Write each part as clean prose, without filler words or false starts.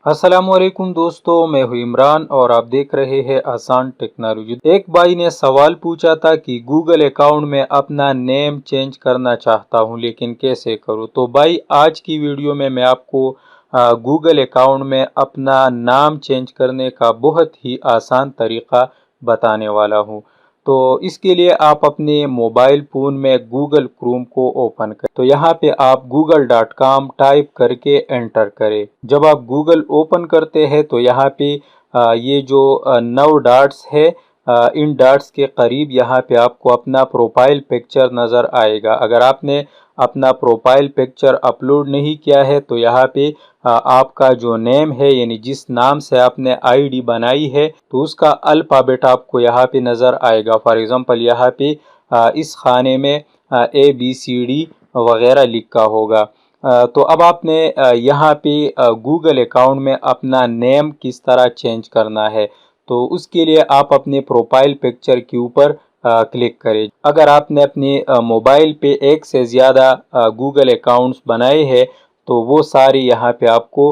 السلام علیکم دوستو، میں ہوں عمران اور آپ دیکھ رہے ہیں آسان ٹیکنالوجی۔ ایک بھائی نے سوال پوچھا تھا کہ گوگل اکاؤنٹ میں اپنا نیم چینج کرنا چاہتا ہوں لیکن کیسے کروں؟ تو بھائی آج کی ویڈیو میں آپ کو گوگل اکاؤنٹ میں اپنا نام چینج کرنے کا بہت ہی آسان طریقہ بتانے والا ہوں۔ تو اس کے لیے آپ اپنے موبائل فون میں گوگل کروم کو اوپن کریں۔ تو یہاں پہ آپ google.com ٹائپ کر کے انٹر کریں۔ جب آپ گوگل اوپن کرتے ہیں تو یہاں پہ یہ جو 9 ڈاٹس ہے، ان ڈاٹس کے قریب یہاں پہ آپ کو اپنا پروفائل پکچر نظر آئے گا۔ اگر آپ نے اپنا پروفائل پکچر اپلوڈ نہیں کیا ہے تو یہاں پہ آپ کا جو نیم ہے، یعنی جس نام سے آپ نے آئی ڈی بنائی ہے، تو اس کا الفابیٹ آپ کو یہاں پہ نظر آئے گا۔ فار ایگزامپل یہاں پہ اس خانے میں ABCD وغیرہ لکھا ہوگا۔ تو اب آپ نے یہاں پہ گوگل اکاؤنٹ میں اپنا نیم کس طرح چینج کرنا ہے، تو اس کے لیے آپ اپنے پروفائل پکچر کے اوپر کلک کریں۔ اگر آپ نے اپنے موبائل پہ ایک سے زیادہ گوگل اکاؤنٹس بنائے ہیں تو وہ سارے یہاں پہ آپ کو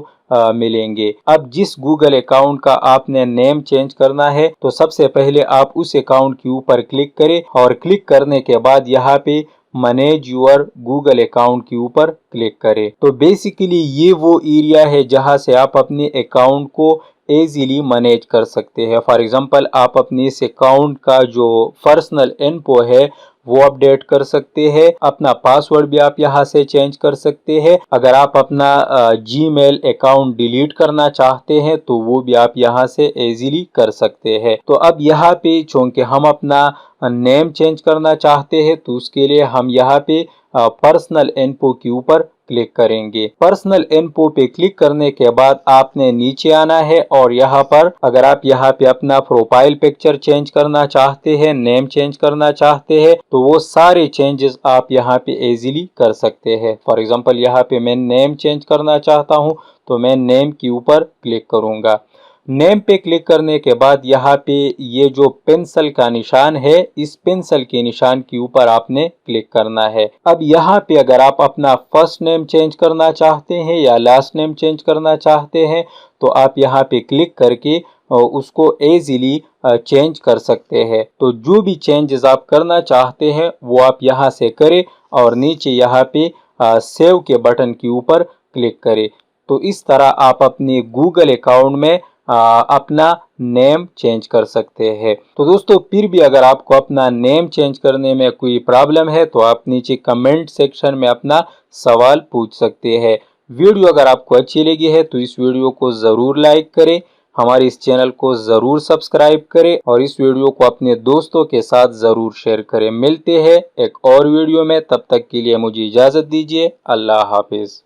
ملیں گے۔ اب جس گوگل اکاؤنٹ کا آپ نے نیم چینج کرنا ہے تو سب سے پہلے آپ اس اکاؤنٹ کے اوپر کلک کریں، اور کلک کرنے کے بعد یہاں پہ مینیج یور گوگل اکاؤنٹ کے اوپر کلک کریں۔ تو بیسیکلی یہ وہ ایریا ہے جہاں سے آپ اپنے اکاؤنٹ کو ایزیلی مینیج کر سکتے ہیں۔ فار ایگزامپل آپ اپنے اس اکاؤنٹ کا جو پرسنل انفو ہے وہ اپڈیٹ کر سکتے ہیں، اپنا پاسورڈ بھی آپ یہاں سے چینج کر سکتے ہیں۔ اگر آپ اپنا جی میل اکاؤنٹ ڈیلیٹ کرنا چاہتے ہیں تو وہ بھی آپ یہاں سے ایزیلی کر سکتے ہیں۔ تو اب یہاں پہ چونکہ ہم اپنا نیم چینج کرنا چاہتے ہیں تو اس کے لیے ہم یہاں پہ پرسنل انفو کے اوپر کلک کریں گے۔ پرسنل انفو پہ کلک کرنے کے بعد آپ نے نیچے آنا ہے، اور یہاں پر اگر آپ یہاں پہ اپنا پروفائل پکچر چینج کرنا چاہتے ہیں، نیم چینج کرنا چاہتے ہیں، تو وہ سارے چینجز آپ یہاں پہ ایزیلی کر سکتے ہیں۔ فار ایگزامپل یہاں پہ میں نیم چینج کرنا چاہتا ہوں تو میں نیم کے اوپر کلک کروں گا۔ نیم پہ کلک کرنے کے بعد یہاں پہ یہ جو پنسل کا نشان ہے، اس پنسل کے نشان کے اوپر آپ نے کلک کرنا ہے۔ اب یہاں پہ اگر آپ اپنا فرسٹ نیم چینج کرنا چاہتے ہیں یا لاسٹ نیم چینج کرنا چاہتے ہیں تو آپ یہاں پہ کلک کر کے اس کو ایزیلی چینج کر سکتے ہیں۔ تو جو بھی چینجز آپ کرنا چاہتے ہیں وہ آپ یہاں سے کریں، اور نیچے یہاں پہ سیو کے بٹن کے اوپر کلک کریں۔ تو اس طرح آپ اپنے گوگل اکاؤنٹ میں اپنا نیم چینج کر سکتے ہیں۔ تو دوستو پھر بھی اگر آپ کو اپنا نیم چینج کرنے میں کوئی پرابلم ہے تو آپ نیچے کمنٹ سیکشن میں اپنا سوال پوچھ سکتے ہیں۔ ویڈیو اگر آپ کو اچھی لگی ہے تو اس ویڈیو کو ضرور لائک کریں، ہمارے اس چینل کو ضرور سبسکرائب کریں، اور اس ویڈیو کو اپنے دوستوں کے ساتھ ضرور شیئر کریں۔ ملتے ہیں ایک اور ویڈیو میں، تب تک کے لیے مجھے اجازت دیجیے۔ اللہ حافظ۔